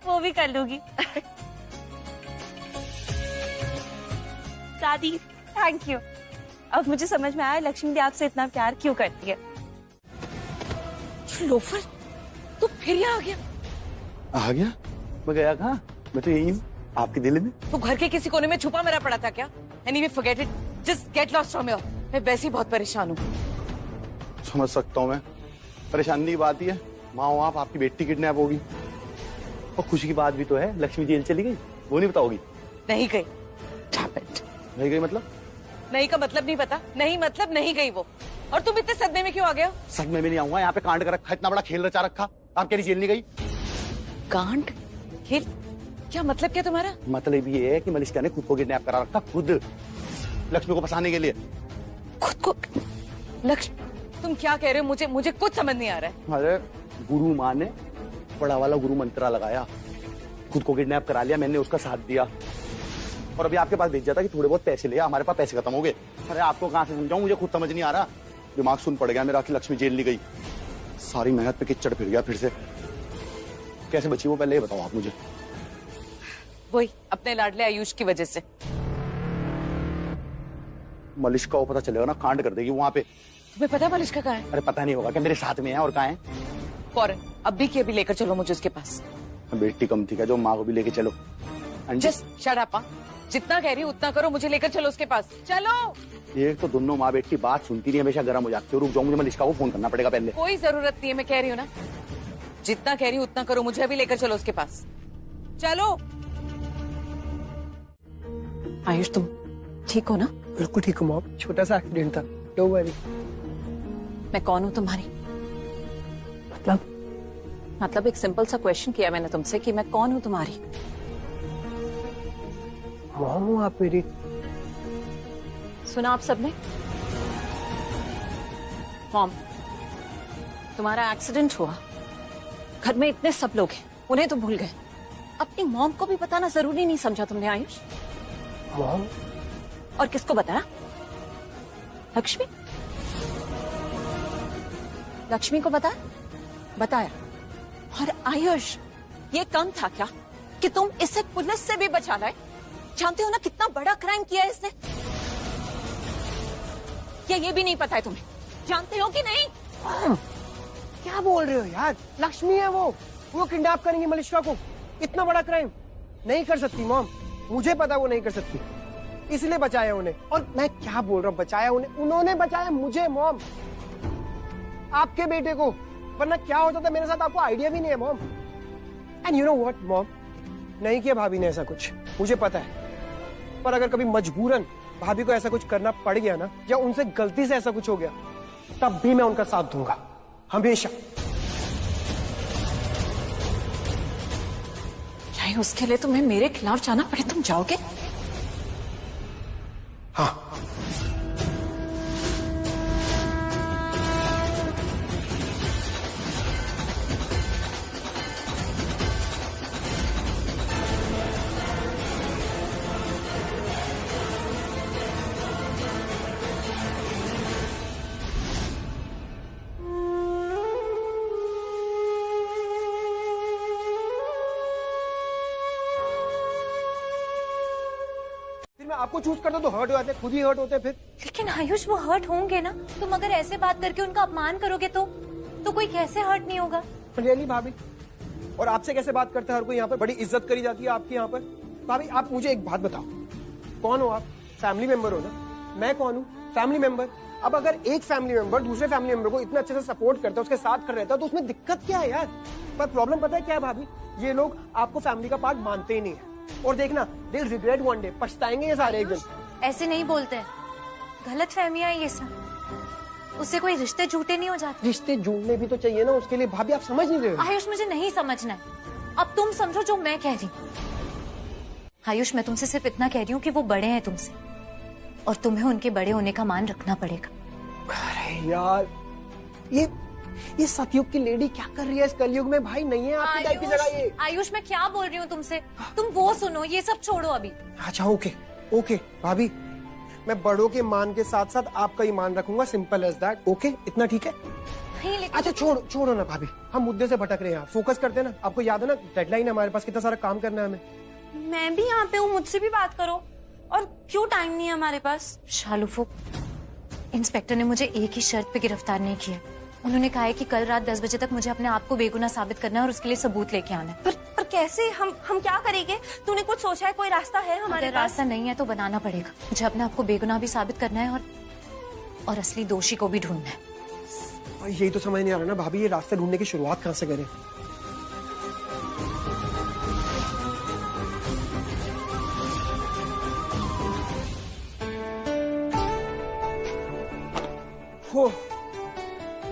वो भी कर लूंगी। दादी थैंक यू, अब मुझे समझ में आया लक्ष्मी दी आपसे इतना प्यार क्यों करती है। लोफर, तू फिर यहाँ आ गया? मैं गया कहाँ? मैं तो यही हूँ, आपके दिल में। तू घर के किसी कोने में छुपा मेरा पड़ा था क्या? Anyway, forget it. Just get lost from here. मैं वैसे ही बहुत परेशान हूँ। समझ सकता हूँ मैं, परेशानी की बात ही है। माँ आप आपकी बेटी किडनैप होगी, और खुशी की बात भी तो है, लक्ष्मी जेल चली गई, वो नहीं बताओगी? नहीं गई। नहीं गई मतलब? नहीं का मतलब नहीं पता, नहीं मतलब नहीं गई वो। और तुम इतने सदमे में क्यों आ गए हो? सदमे में नहीं आऊंगा, यहाँ पे कांड कर रखा, इतना बड़ा खेल रचा रखा, आप कह रही जेल नहीं गई? कांड? खेल? क्या मतलब क्या तुम्हारा? मतलब ये है कि मलिष्का ने खुद को किडनैप करा रखा, खुद लक्ष्मी को फंसाने के लिए। खुद को? लक्ष्मी, तुम क्या कह रहे हो? मुझे कुछ समझ नहीं आ रहा है। अरे गुरु माँ ने बड़ा वाला गुरु मंत्रा लगाया, खुद को किडनैप करा लिया, मैंने उसका साथ दिया, और अभी आपके पास भेजा था कि थोड़े बहुत पैसे ले, हमारे पास पैसे खत्म हो गए। अरे आपको कहाँ से समझाऊं, मुझे खुद समझ नहीं आ रहा, दिमाग सुन पड़ गया मेरा कि लक्ष्मी जेल नहीं गई, सारी मेहनत पे कीचड़ फिर गया फिर से। कैसे बची वो, पहले ये बताओ आप मुझे। वही अपने लाडले आयुष की वजह से। मलिष्का को पता चलेगा ना, कांड कर देगी वहाँ पे। तुम्हें पता है मलिष्का कहाँ है? अरे पता नहीं होगा क्या, मेरे साथ में है, और कहाँ है? फौरन अभी की अभी लेकर चलो मुझे उसके पास। बेटी कम थी क्या जो माँ को भी लेके चलो? जस्ट शट अप, जितना कह रही हूँ उतना करो, मुझे लेकर चलो उसके पास, चलो। एक तो दोनों माँ बेटी बात सुनती नहीं, हमेशा गर्म हो जाती है। रुक जाओ, मुझे मलिष्का को फोन करना पड़ेगा पहले। कोई जरूरत नहीं है, मैं कह रही हूँ ना, जितना कह रही हूँ उतना करो, मुझे अभी लेकर चलो उसके पास, चलो। आयुष तुम ठीक हो ना? बिल्कुल ठीक हूँ मॉम, छोटा सा एक्सीडेंट था, डोंट वरी। मैं कौन हूँ तुम्हारी? मतलब एक सिंपल सा क्वेश्चन किया मैंने तुमसे कि मैं कौन हूँ तुम्हारी। मॉम हूँ आप मेरी। सुना आप सबने? मॉम, तुम्हारा एक्सीडेंट हुआ, घर में इतने सब लोग हैं, उन्हें तो भूल गए, अपनी मॉम को भी बताना जरूरी नहीं समझा तुमने आयुष? मॉम? और किसको बताया? लक्ष्मी? लक्ष्मी को बताया। और आयुष, ये कम था क्या कि तुम इसे पुलिस से भी बचा लाए? जानते हो ना कितना बड़ा क्राइम किया है इसने? क्या ये भी नहीं पता है तुम्हें? जानते हो कि नहीं? क्या बोल रहे हो यार? लक्ष्मी है वो किडनैप करेंगी मलिष्का को। इतना बड़ा क्राइम नहीं कर सकती मॉम, मुझे पता वो नहीं कर सकती, इसलिए बचाया उन्हें। और मैं क्या बोल रहा हूँ, बचाया उन्हें, उन्होंने बचाया मुझे मॉम, आपके बेटे को, वरना क्या होता था मेरे साथ आपको आइडिया भी नहीं है mom. And you know what mom, नहीं किया भाभी ने ऐसा कुछ, मुझे पता है, पर अगर कभी मजबूरन भाभी को ऐसा कुछ करना पड़ गया ना, या उनसे गलती से ऐसा कुछ हो गया, तब भी मैं उनका साथ दूंगा, हमेशा। चाहे उसके लिए तुम्हें मेरे खिलाफ जाना पड़े, तुम जाओगे? हाँ। आपको चूज करते तो हर्ट हो जाते, खुद ही हर्ट होते फिर। लेकिन आयुष वो हर्ट होंगे ना, तुम अगर ऐसे बात करके उनका अपमान करोगे तो कोई कैसे हर्ट नहीं होगा? रियली भाभी? और आपसे कैसे बात करता है हर कोई यहाँ पर? बड़ी इज्जत करी जाती है आपकी यहाँ पर। भाभी आप मुझे एक बात बताओ, कौन हो आप? फैमिली मेंबर हो ना? मैं कौन हूँ? Family member. अब अगर एक फैमिली मेंबर दूसरे फैमिली मेंबर को इतना अच्छे से सपोर्ट करता है, उसके साथ कर रहता है, तो उसमें दिक्कत क्या है यार? पर प्रॉब्लम पता है क्या है भाभी? ये लोग आपको फैमिली का पार्ट मानते ही नहीं है, और देखना they will regret one day, पछताएंगे ये सारे एक दिन। ऐसे नहीं बोलते हैं, गलत फहमियां ये सब, उससे कोई रिश्ते झूठे नहीं हो जाते। रिश्ते जुड़ने भी तो चाहिए ना उसके लिए भाभी, आप समझ नहीं रहे हो। आयुष मुझे नहीं समझना है, अब तुम समझो जो मैं कह रही हूँ। आयुष मैं तुमसे सिर्फ इतना कह रही हूँ कि वो बड़े हैं तुमसे, और तुम्हें उनके बड़े होने का मान रखना पड़ेगा। अरे यार, ये सतयुग की लेडी क्या कर रही है इस कलयुग में? भाई नहीं है आपकी टाइप की जगह ये। आयुष मैं क्या बोल रही हूँ तुमसे, तुम वो सुनो, ये सब छोड़ो अभी। अच्छा ओके भाभी, मैं बड़ों के मान के साथ साथ आपका ही मान रखूंगा, सिंपल एज दैट। ओके, इतना ठीक है? अच्छा छोड़ो ना भाभी, हम मुद्दे से भटक रहे हैं, फोकस करते हैं ना। आपको याद है ना डेडलाइन है हमारे पास, कितना सारा काम करना है हमें। मैं भी यहाँ पे हूँ, मुझसे भी बात करो। और क्यों टाइम नहीं है हमारे पास? शालूफो, इंस्पेक्टर ने मुझे एक ही शर्त पे गिरफ्तार नहीं किया। उन्होंने कहा है कि कल रात 10 बजे तक मुझे अपने आप को बेगुनाह साबित करना है और उसके लिए सबूत लेके आना है। पर कैसे? हम क्या करेंगे? तूने कुछ सोचा है? कोई रास्ता है हमारे पास? रास्ता नहीं है तो बनाना पड़ेगा। मुझे अपने आप को बेगुनाह भी साबित करना है और असली दोषी को भी ढूंढना है। यही तो समझ नहीं आ रहा ना भाभी, ये रास्ते ढूंढने की शुरुआत कहाँ से करें?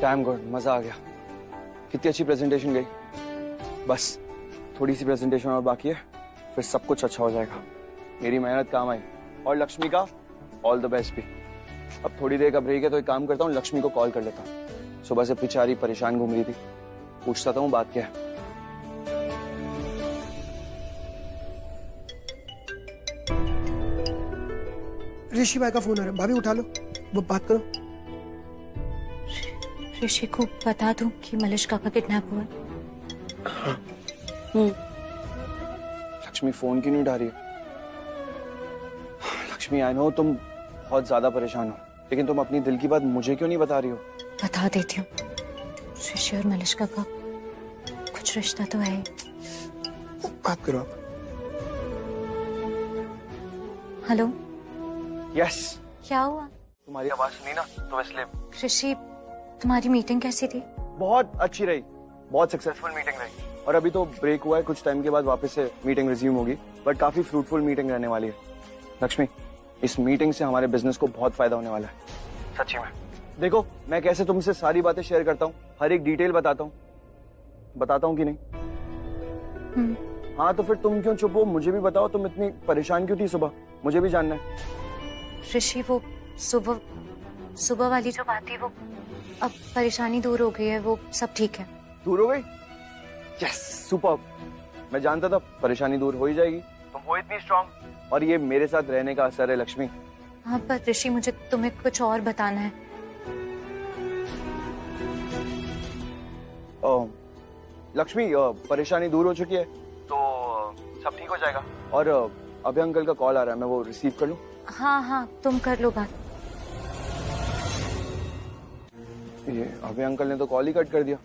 डैम गुड, मजा आ गया। कितनी अच्छी प्रेजेंटेशन गई। बस थोड़ी सी प्रेजेंटेशन और बाकी है, फिर सब कुछ अच्छा हो जाएगा। मेरी मेहनत काम आई, और लक्ष्मी का ऑल द बेस्ट भी। अब थोड़ी देर का ब्रेक है तो एक काम करता हूँ, लक्ष्मी को कॉल कर लेता हूँ। सुबह से बेचारी परेशान घूम रही थी, पूछता था हूँ बात क्या है। ऋषि भाई का फोन आ रहा है, भाभी उठा लो, वो बात करो। ऋषि को बता दूं कि मलिष्का का किडनैप हुआ? हाँ। लक्ष्मी फोन क्यों नहीं उठा रही है? लक्ष्मी आई नो तुम बहुत ज्यादा परेशान हो, लेकिन तुम अपनी दिल की बात मुझे क्यों नहीं बता रही हो? बता देती हूँ, ऋषि और मलिष्का का कुछ रिश्ता तो है। बात करो आप। हेलो। यस। क्या हुआ? तुम्हारी आवाज सुनी ना तो इसलिए। ऋषि, तुम्हारी मीटिंग कैसी थी? बहुत अच्छी रही, बहुत सक्सेसफुल मीटिंग रही। और अभी तो ब्रेक हुआ है, कुछ टाइम के बाद वापस से मीटिंग रिज्यूम होगी, बट काफी फ्रूटफुल मीटिंग रहने वाली है। लक्ष्मी, इस मीटिंग से हमारे बिजनेस को बहुत फायदा होने वाला है, सच्ची में। देखो, मैं कैसे तुमसे सारी बातें शेयर करता हूँ, हर एक डिटेल बताता हूँ कि नहीं? हाँ, तो फिर तुम क्यों चुप हो? मुझे भी बताओ, तुम इतनी परेशान क्यों थी सुबह? मुझे भी जानना है। ऋषि, वो सुबह वाली जो बात थी, वो अब परेशानी दूर हो गई है, वो सब ठीक है। दूर हो गई? Yes, super. मैं जानता था परेशानी दूर हो ही जाएगी, तुम हो इतनी स्ट्रांग। और ये मेरे साथ रहने का असर है लक्ष्मी। हाँ, पर ऋषि, मुझे तुम्हें कुछ और बताना है। लक्ष्मी, परेशानी दूर हो चुकी है तो सब ठीक हो जाएगा। और अभय अंकल का कॉल आ रहा है, मैं वो रिसीव कर लूं? हाँ, तुम कर लो बात। ये अभय अंकल ने तो कॉल ही कट कर दिया।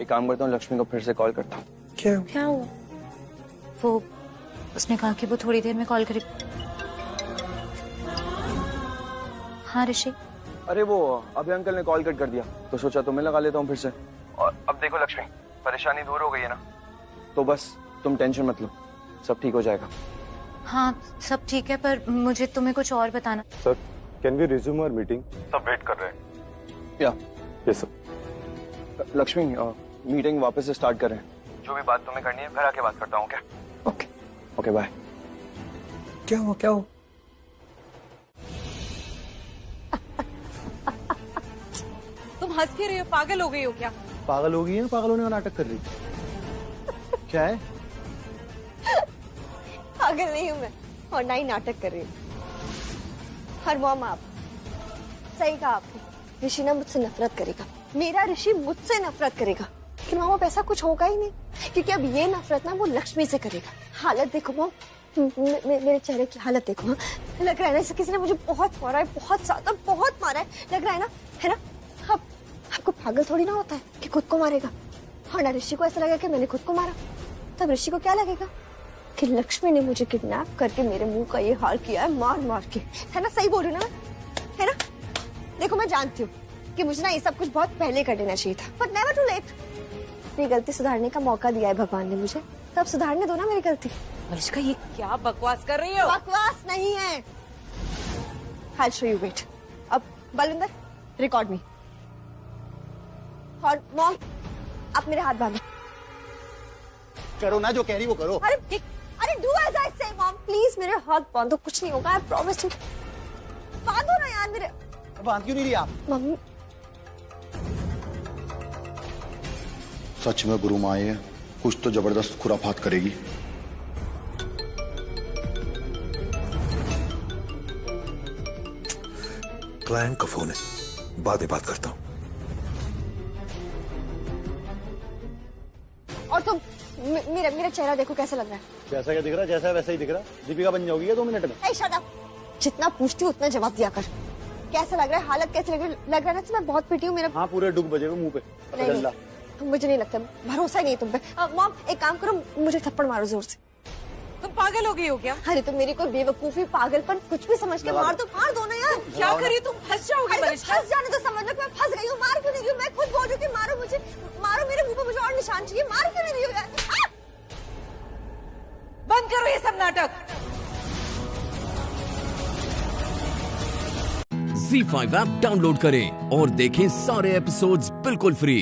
एक काम करता हूँ, लक्ष्मी को फिर से कॉल करता हूँ। क्या हुआ? वो उसने कहा कि वो थोड़ी देर में कॉल करेगी। हाँ ऋषि। अरे वो अभय अंकल ने कॉल कट कर दिया, तो सोचा तुम्हें लगा लेता हूँ फिर से। और अब देखो लक्ष्मी, परेशानी दूर हो गई है ना, तो बस तुम टेंशन मत लो, सब ठीक हो जाएगा। हाँ, सब ठीक है, पर मुझे तुम्हें कुछ और बताना। Sir, can we resume our meeting? सब वेट कर रहे हैं। या यस सर। लक्ष्मी, मीटिंग वापस से स्टार्ट कर रहे हैं। जो भी बात तुम्हें करनी है घर आके बात करता हूँ, क्या? Okay, bye. क्या हुआ? तुम हंस के रहे हो? पागल हो गई हो क्या? पागल हो गई है? पागल होने का नाटक कर रही क्या है? पागल नहीं हूँ मैं, और ना ही नाटक कर रही हूँ। हर मॉम, आप सही कहा आपने, ऋषि ना मुझसे नफरत करेगा, मेरा ऋषि मुझसे नफरत करेगा। लेकिन मॉम, अब ऐसा कुछ होगा ही नहीं, क्योंकि अब ये नफरत ना वो लक्ष्मी से करेगा। हालत देखो मॉम, मेरे चेहरे की हालत देखो। हाँ, लग रहा है ना किसी ने मुझे बहुत मारा है, बहुत ज्यादा बहुत मारा है, लग रहा है ना? अब आपको पागल थोड़ी ना होता है कि खुद को मारेगा। और ना ऋषि को ऐसा लगा कि मैंने खुद को मारा, तब ऋषि को क्या लगेगा कि लक्ष्मी ने मुझे किडनैप करके मेरे मुंह का ये हाल किया है, मार के। है ना? सही बोल रही हूँ ना? है ना? देखो, मैं जानती हूँ कि मुझे ना ये सब कुछ बहुत पहले कर देना चाहिए था, बट नेवर टू लेट। अपनी गलती सुधारने का मौका दिया है भगवान ने मुझे, तब सुधारने दो ना मेरी गलती। मलिष्का, ये क्या बकवास कर रही हो? बकवास नहीं है। I'll show you, wait. अब बलविंदर, रिकॉर्ड मी। और मॉम, आप मेरे हाथ बांधो। करो ना, जो कह रही वो करो। अरे डू एज आई से मॉम, प्लीज मेरे हाथ बांधो, कुछ नहीं होगा, आई प्रॉमिस यू। बांधो ना यार मेरे। बांध क्यों नहीं रही आप? मम्मी, सच में गुरु माँ है, कुछ तो जबरदस्त खुराफात करेगी। क्लाइंट का फोन है, बात करता हूं। और तुम मेरा चेहरा देखो कैसा लग रहा है। जैसा क्या दिख रहा है? जैसा है वैसा ही दिख रहा। दीपिका बन जाओगी क्या 2 मिनट में? Hey, shut up! जितना पूछती हूँ उतना जवाब दिया कर। कैसा लग रहा है? हालत कैसी लग रहा है ना? मैं बहुत पिटी हूँ। मेरा हाँ, पूरे डुब बजेगा मुंह पे। नहीं, मुझे नहीं लगता, भरोसा ही नहीं तुम पे। मॉम, एक काम करो, मुझे थप्पड़ मारो जोर से। तुम पागल हो गई हो क्या? अरे तुम मेरी कोई बेवकूफी, पागलपन कुछ भी समझ के मार दो ना यार। क्या करी तुम? फंस जाओगी मलिष्का। फंस जाने तो समझ लो, मैं फंस गई हूँ। मार क्यों नहीं रही हूँ? मैं खुद बोल रही हूँ कि मारो मुझे, मारो मेरे मुंह पे, मुझे और निशान चाहिए। मार क्यों नहीं रही हो यार? बंद करो ये सब नाटक। ZEE5 ऐप डाउनलोड करें और देखें सारे एपिसोड्स बिल्कुल फ्री।